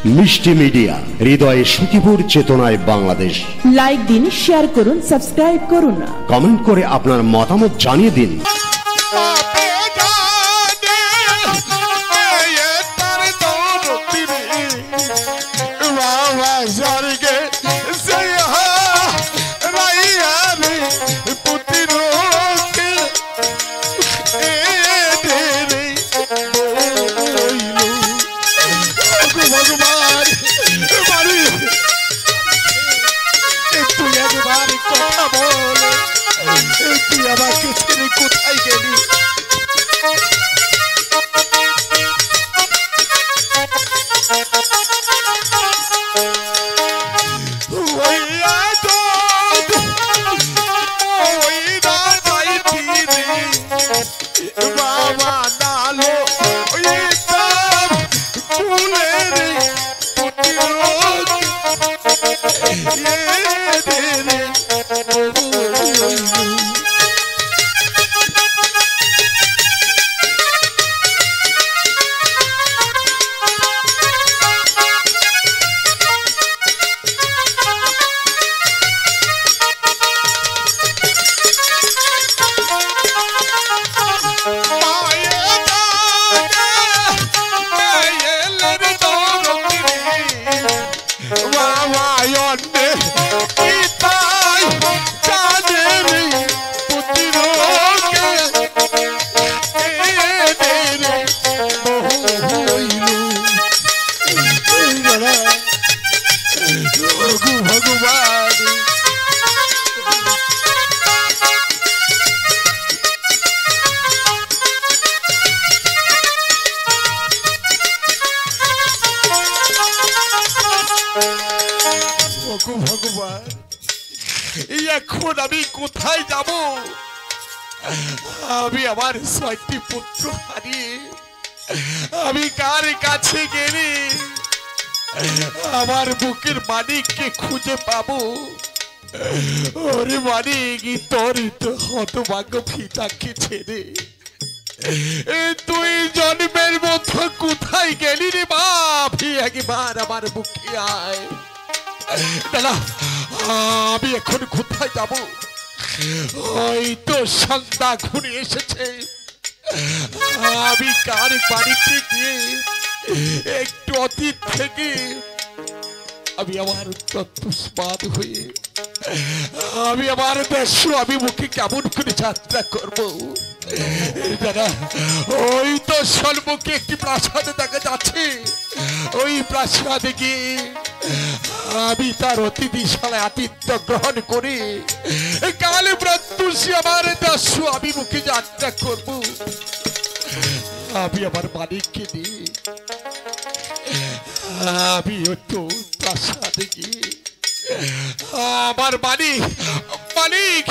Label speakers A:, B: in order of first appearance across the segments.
A: মিষ্টি মিডিয়া, হৃদয়ে সুখীপুর, চেতনায় বাংলাদেশ।
B: লাইক দিন, শেয়ার করুন, সাবস্ক্রাইব করুন,
A: কমেন্ট করে আপনার মতামত জানিয়ে দিন।
C: কোথায় গেলি? বাবা নালো ভগবান, এখন আমি কোথায় যাব? আমি আমার ৬টি পুত্র হারিয়ে আমি কার কাছে গেলে আমার বুকের মানিককে খুঁজে পাবো? ওরে মানিক, তোর তো হতভাগ্য পিতাকে ছেড়ে তুই জন্মের মতো কোথায় গেলি রে বাপ? একবার আমার বুকে আয়। দাদা, আমি এখন কোথায় যাব? ওই তো সন্ধ্যা ঘুরে এসেছে। আমি কার বাড়িতে গিয়ে একটু অতীত থেকে আমি আমার তৎস্মাদ হয়ে আমি আমার দেশ আমি মুখে কেমন করে যাত্রা করবো? দাদা, ওই তো সম্মুখে একটি প্রাসাদ দেখা যাচ্ছে। ওই প্রাসাদে গিয়ে আমি তার অতিথিশালায় আতিথ্য গ্রহণ করে কাল প্রত্যুষে আমার দেশ আমি মুখে যাত্রা করবো। আমি আমার মালিককে দিয়ে আমি তো প্রাসাদে গিয়ে আমার মালিক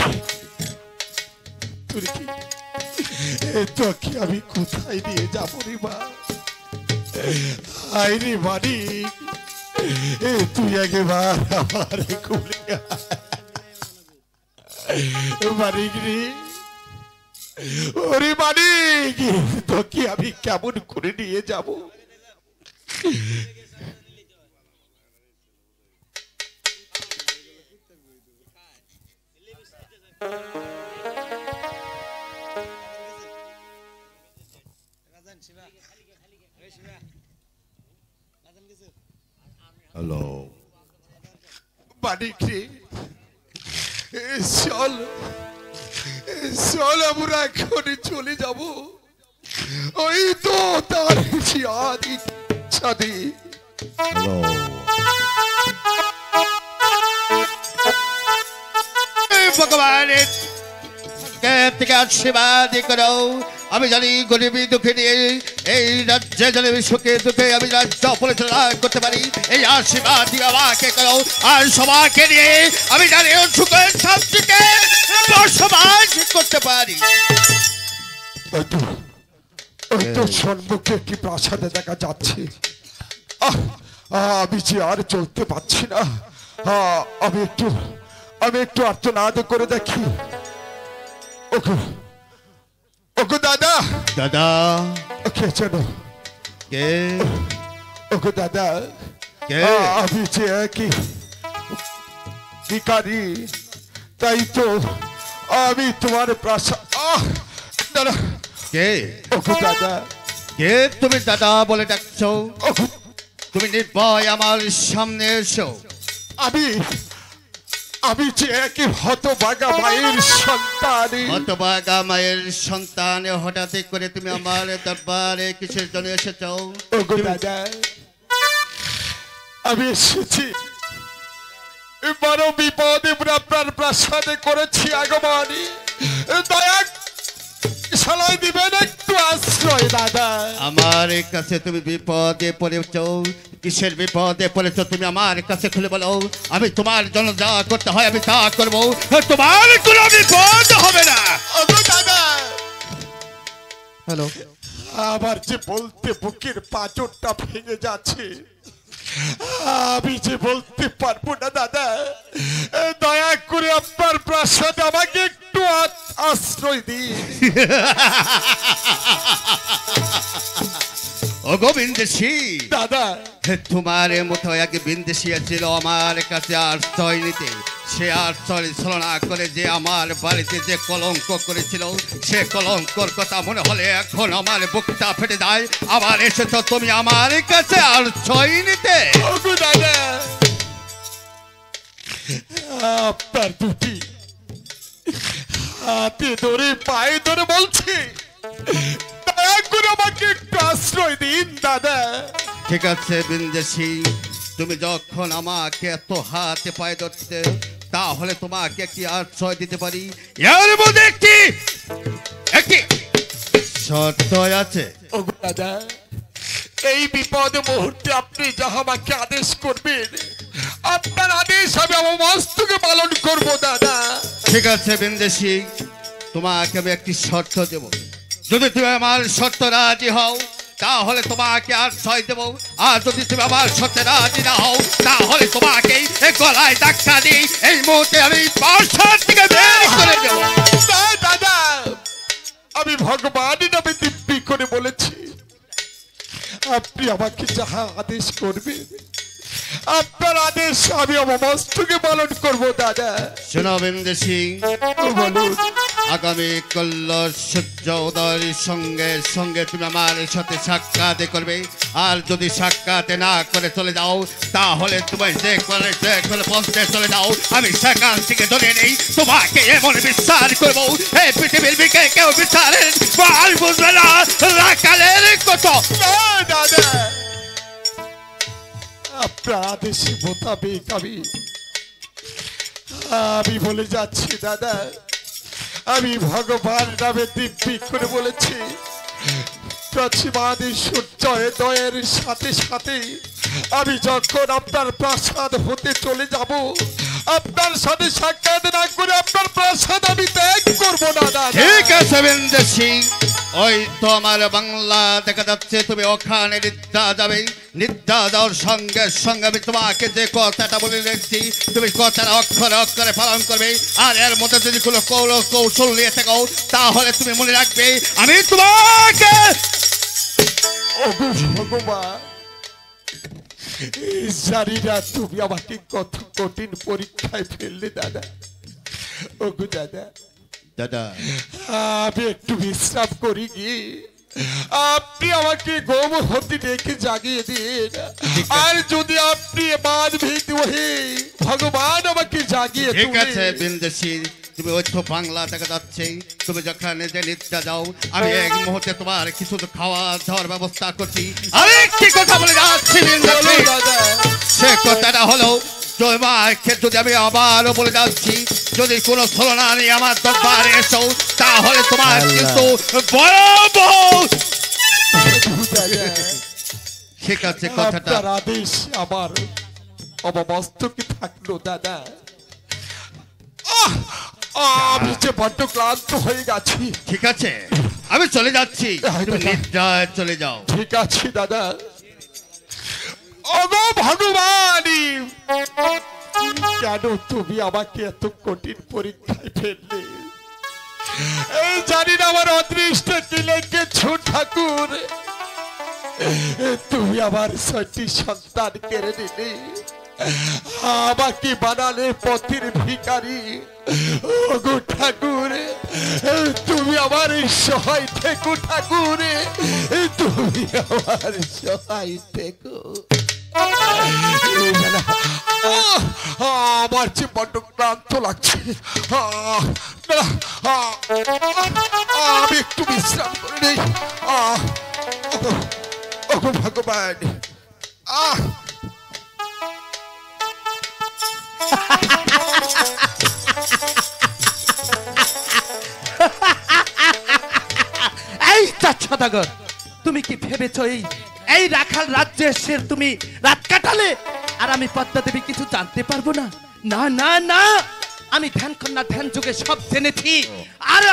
C: তোকে আমি কোথায় নিয়ে যাবো রে মা? আয় রে মালিক, তুই একবার আমার কোলে মালিক রে। ওরে মালিক, তোকে আমি কেমন করে নিয়ে যাবো?
A: হ্যালো
C: মানিক রে, চল চল, আমরা এখনই চলে যাব। ওই তো তার সাথে
D: ভগবানের থেকে আশীর্বাদ করো। আমি জানি গরিবী দুঃখে নিয়ে এই রাজ্যে জানি সুখে দুঃখে আমি রাজ্য পরিচালনা করতে পারি। এই আশীর্বাদ আমাকে করো, আর সবাইকে নিয়ে আমি জানি সুখের শান্তিতে বসবাস করতে পারি।
C: ওই তো সম্মুখে একটি প্রাসাদে দেখা যাচ্ছে। আমি যে আর চলতে পারছি না। আমি একটু আর্তনাদ করে দেখি। ওকে ওকে দাদা,
D: দাদা
C: কে জানো?
D: কে?
C: ওকে দাদা,
D: কে?
C: আমি যে একই ভিখারি, তাই তো আমি তোমার প্রাসাদ দাদা।
D: কে?
C: ওগো দাদা,
D: কে তুমি দাদা বলে ডাকছো?
C: ওগো,
D: তুমি নির্ভয় আমার সামনে এসো।
C: আমি যে একই হতভাগা মায়ের সন্তান।
D: হতভাগা মায়ের সন্তান, হঠাৎ করে তুমি আমার দরবারে কিসের জন্য এসেছো?
C: ওগো দাদা, আমি এসেছি বড় বিপদে আপনার প্রাসাদে করেছি আগমন। দয়া সালাই দিবেন একটু আশ্রয় দাদা।
D: আমার কাছে তুমি বিপদে পড়েছো? কিসের বিপদে পড়েছো তুমি আমার কাছে খুলে বলো। আমি তোমার জন্য যা করতে হয় আমি তা করবো, তোমার কোনো বিপদ হবে না।
C: ওগো দাদা,
D: হ্যালো,
C: আমার যে বলতে বুকের পাঁজরটা ভেঙে যাচ্ছে, আমি যে বলতে পারবো না দাদা। দয়া করে আপনার প্রাসাদে আমাকে একটু আশ্রয় দিন।
D: ও গোবিন্দেশী
C: দাদা,
D: তোমার মতো এক বিন্দেশী ছিল আমার কাছে আশ্রয় নিতে। সে আশ্রয় ছলনা করে যে আমার বাড়িতে যে কলঙ্ক করেছিল, সে কলঙ্কর কথা মনে হলে এখন আমার বুকটা ফেটে যায়। আবার এসেছো তুমি আমার কাছে আশ্রয় নিতে।
C: ওগো দাদা, আপনার দুটি হাতে ধরে পায়ে ধরে বলছি, দয়া করে আমাকে একটু আশ্রয় দিন দাদা।
D: ঠিক আছে বিন্দেশী, তুমি যখন আমাকে এত হাতে পায়ে ধরতে, তাহলে তোমাকে একটি আশ্রয় দিতে পারি। এর মধ্যে একটি শর্ত আছে।
C: ওগো দাদা, এই বিপদ মুহূর্তে আপনি যাহা আমাকে আদেশ করবেন, আপনার আদেশ আমি আমার মস্তকে পালন করব দাদা।
D: ঠিক আছে বিন্দেশী, তোমাকে আমি একটি শর্ত দেব। যদি তুমি আমার শর্ত রাজি হও, তাহলে তোমাকে আশ্রয় দেব। আর যদি তুমি আমার শর্তে রাজি না হও, তাহলে তোমাকে এই গলায় ধাক্কা দিই এই মুহূর্তে আমি প্রাসাদ থেকে বের করে দেব।
C: না দাদা, আমি ভগবানের নামে দিব্যি করে বলেছি, আপনি আমাকে যাহা আদেশ করবেন, আপনার আদেশ আমি আমার মস্তকে পালন করব দাদা।
D: শোনো বিন্দেশী,
C: বলুন।
D: আগামী কল্ল সূর্য উদয়ের সঙ্গে সঙ্গে তুমি আমার সাথে সাক্ষাৎ করবে। আর যদি সাক্ষাৎ না করে চলে যাও, তাহলে তুমি যে করে পৌঁছতে চলে যাও, আমি সেখান থেকে ধরে নেই তোমাকে এমন বিশ্বাস করবো এই পৃথিবীর বিকে কেউ বিশ্বাসের আর বুঝবে না রাখালের কত।
C: না দাদা, আপনার আদেশ মোতাবেক আমি বলে যাচ্ছি দাদা, আমি ভগবান নামে দিব্যি করে বলেছি, পশ্চিমাদি সূর্যের দয়ের সাথে সাথে আমি যখন আপনার প্রাসাদ হতে চলে যাব, আপনার সাথে সাক্ষাৎ না করে আপনার প্রাসাদ আমি ত্যাগ করবো না দাদা।
D: ঠিক আছে বিন্দেশী, ওই তো আমার বাংলা দেখা যাচ্ছে, তুমি ওখানে নিদ্রা যাবে। নিদ্রা যাওয়ার সঙ্গে সঙ্গে আমি তোমাকে যে কথাটা বলে রেখেছি, তুমি কথাটা অক্ষরে অক্ষরে পালন করবে। আর এর মধ্যে যদি কোনো কৌশল নিয়ে থাকো, তাহলে তুমি মনে রাখবে আমি তোমাকে।
C: ওগো ভগবান, জানি না তুমি আমাকে কত কঠিন পরীক্ষায় ফেললে দাদা। ওগো দাদা,
D: দাদা
C: আমি একটু বিশ্রাম করি গিয়ে আপনি আমাকে গোম হতে ডেকে জাগিয়ে দিন। আর যদি আপনি বাদ ভীত হয়ে ভগবান আমাকে জাগিয়ে
D: ঠিক
C: তুলে।
D: আছে বিন্দেশী, তুমি ওই তো বাংলা দেখা যাচ্ছে, তুমি যখন যে নিদ্রা যাও, আমি এক মুহূর্তে তোমার কিছু খাওয়া দাওয়ার ব্যবস্থা করছি। আরেকটি কথা বলে যাচ্ছি বিন্দেশী,
C: দাদা,
D: সে কথাটা হলো তোমাকে যদি আমি আবারও বলে যাচ্ছি, যদি কোনো ছলনা নিয়ে আমার দরবারে এসো, তাহলে তোমার কিন্তু ভয়াবহ। ঠিক আছে কথাটা।
C: আপনার আদেশ আমার মস্তকে থাকলো দাদা। আমি যে বড্ড ক্লান্ত হয়ে গেছি।
D: ঠিক আছে, আমি চলে যাচ্ছি, তুমি নিদ্রায় চলে যাও।
C: ঠিক আছে দাদা। ওগো ভগবান, কেন তুমি আমাকে এত কঠিন পরীক্ষায় ফেললে? এই জানি না আমার অদৃষ্ট কি লেগেছ ঠাকুর। তুমি আমার 6টি সন্তান কেড়ে নিলে, আমাকে বানালে পথের ভিখারি। ওগো ঠাকুর, তুমি আমার সহায় থেকো ঠাকুর, তুমি আমার সহায় থেকো। আমার যে বড্ড ক্লান্ত লাগছে, আমি একটু বিশ্রাম করে নেই। ওগো ভগবান,
E: এই সদাগর, তুমি কি ভেবেছো এই রাখাল রাজ্যে এসে তুমি রাত কাটালে আর আমি পদ্মা দেবী কিছু জানতে পারবো না? না না না, আমি ধ্যান কন্যা ধ্যান যুগে সব জেনেছি। আর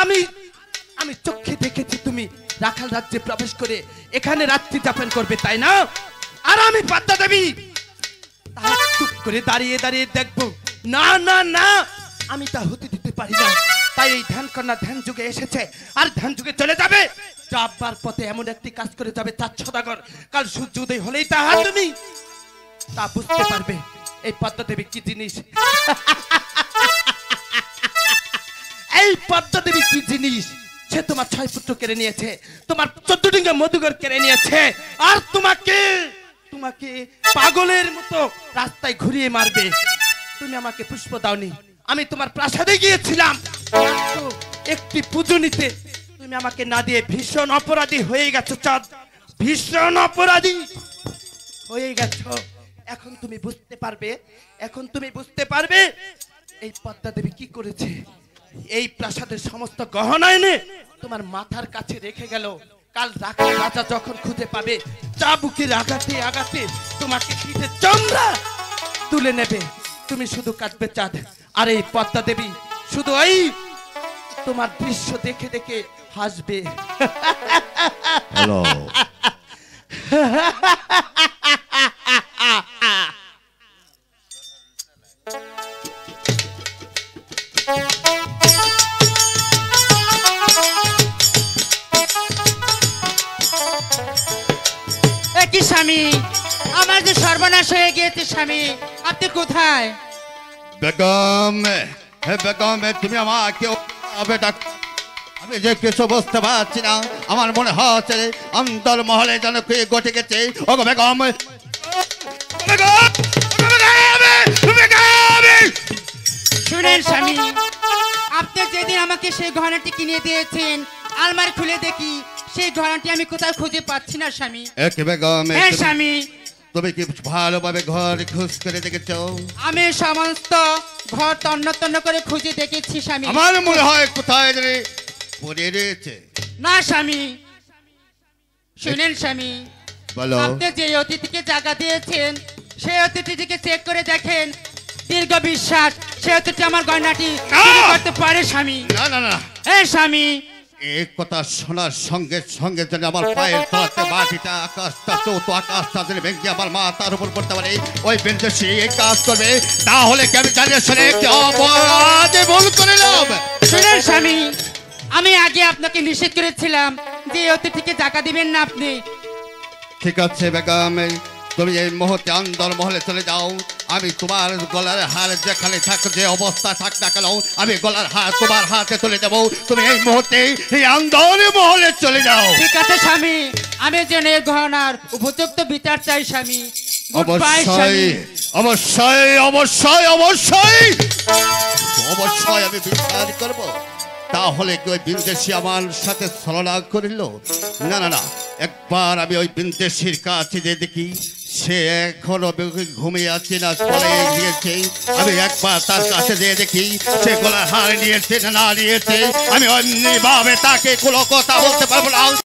E: আমি চোখে দেখেছি তুমি রাখাল রাজ্যে প্রবেশ করে এখানে রাত্রি যাপন করবে, তাই না? আর আমি পদ্মা দেবী চুপ করে দাঁড়িয়ে দাঁড়িয়ে দেখবো? না না না, আমি তা হতে দিতে পারি না। তাই এই ধ্যান কন্যা ধ্যান যুগে এসেছে আর ধ্যান যুগে চলে যাবে। যাবার পথে এমন একটি কাজ করে যাবে সদাগর, কাল সূর্য উদয় হলেই তাহা তুমি তা বুঝতে পারবে এই পদ্মা দেবী কি জিনিস। এই পদ্মা দেবী কি জিনিস? সে তোমার 6 পুত্র কেড়ে নিয়েছে, তোমার 14 ডিঙ্গা মধুকর কেড়ে নিয়েছে, আর তোমাকে পাগলের মতো রাস্তায় ঘুরিয়ে মারবে। তুমি আমাকে পুষ্প দাওনি, আমি তোমার প্রাসাদে গিয়েছিলাম একটি পুজো নিতে, তুমি আমাকে না দিয়ে ভীষণ অপরাধী হয়ে গেছো চাঁদ, ভীষণ অপরাধী হয়ে গেছো। এখন তুমি বুঝতে পারবে এই পদ্মা দেবী কি করেছে। এই প্রাসাদের সমস্ত গহনা এনে তোমার মাথার কাছে রেখে গেল। কাল রাখাল রাজা যখন খুঁজে পাবে, চাবুকের আঘাতে আঘাতে তোমাকে পিঠে চামড়া তুলে নেবে। তুমি শুধু কাটবে চাঁদ, আর এই পদ্মা দেবী শুধু এই তোমার দৃশ্য দেখে দেখে হাসবে।
D: হ্যালো,
F: কি স্বামী, আমার যে সর্বনাশ হয়ে গিয়েছে স্বামী, আপনি কোথায়?
D: বেগম, হে বেগম, তুমি আমাকে আমি যে কিছু বুঝতে পারছি না। আমার মনে হচ্ছে অন্তর মহলে যেন কি ঘটে গেছে। ওগো বেগম,
F: শুনেন স্বামী, আপনি যেদিন আমাকে সেই গহনাটি কিনে দিয়েছেন, আলমারি খুলে দেখি সেই গহনাটি আমি কোথাও খুঁজে পাচ্ছি না স্বামী।
D: এক বেগম,
F: হ্যাঁ স্বামী,
D: তুমি কি ভালোভাবে ঘর খোঁজ করে দেখেছো?
F: আমি সমস্ত ঘর তন্ন তন্ন করে খুঁজে দেখেছি স্বামী।
D: আমার মনে হয় কোথায় জানি পড়ে রয়েছে।
F: না স্বামী, শুনেন স্বামী,
D: বলো।
F: আপনি যে অতিথিকে জায়গা দিয়েছেন সেই অতিথিটিকে চেক করে দেখেন। দীর্ঘ বিশ্বাস সে অতিথি আমার গয়নাটি চুরি করতে পারে স্বামী।
D: না না না,
F: হ্যাঁ স্বামী,
D: এই কথা শোনার সঙ্গে সঙ্গে যেন আমার পায়ের তলাতে মাটিটা আকাশটা চৌতো আকাশটা যেন ভেঙে আমার মা তার উপর পড়তে পারে। ওই বিন্দেশী এই কাজ করবে, তাহলে কি আমি জানিয়ে শুনে কি অপরাধে ভুল করিলাম?
F: শুনেন স্বামী, আমি আগে আপনাকে নিষেধ করেছিলাম যে অতিথিকে জায়গা দিবেন না আপনি।
D: ঠিক আছে বেগম, তুমি এই মুহূর্তে অন্দর মহলে চলে যাও। আমি তোমার গলার হার যেখানে থাক, যে অবস্থা থাক না কেন, আমি গলার হার তোমার হাতে তুলে দেবো। তুমি এই মুহূর্তে এই অন্দর মহলে চলে যাও।
F: ঠিক আছে স্বামী, আমি যেন এই গহনার উপযুক্ত বিচার চাই স্বামী। Goodbye,
D: অবশ্যই
F: স্বামী।
D: অবশ্যই অবশ্যই অবশ্যই অবশ্যই আমি বিচার করব। তাহলে কি ওই বিন্দেশি আমার সাথে ছলনা করিল? না না না, একবার আমি ওই বিন্দেশির কাছে যে দেখি সে এখনো ঘুমিয়ে আছে না চলে গিয়েছে। আমি একবার তার কাছে যেয়ে দেখি সে গলার হার নিয়েছে না না নিয়েছে। আমি অন্য ভাবে তাকে কোনো কথা বলতে পারবো না।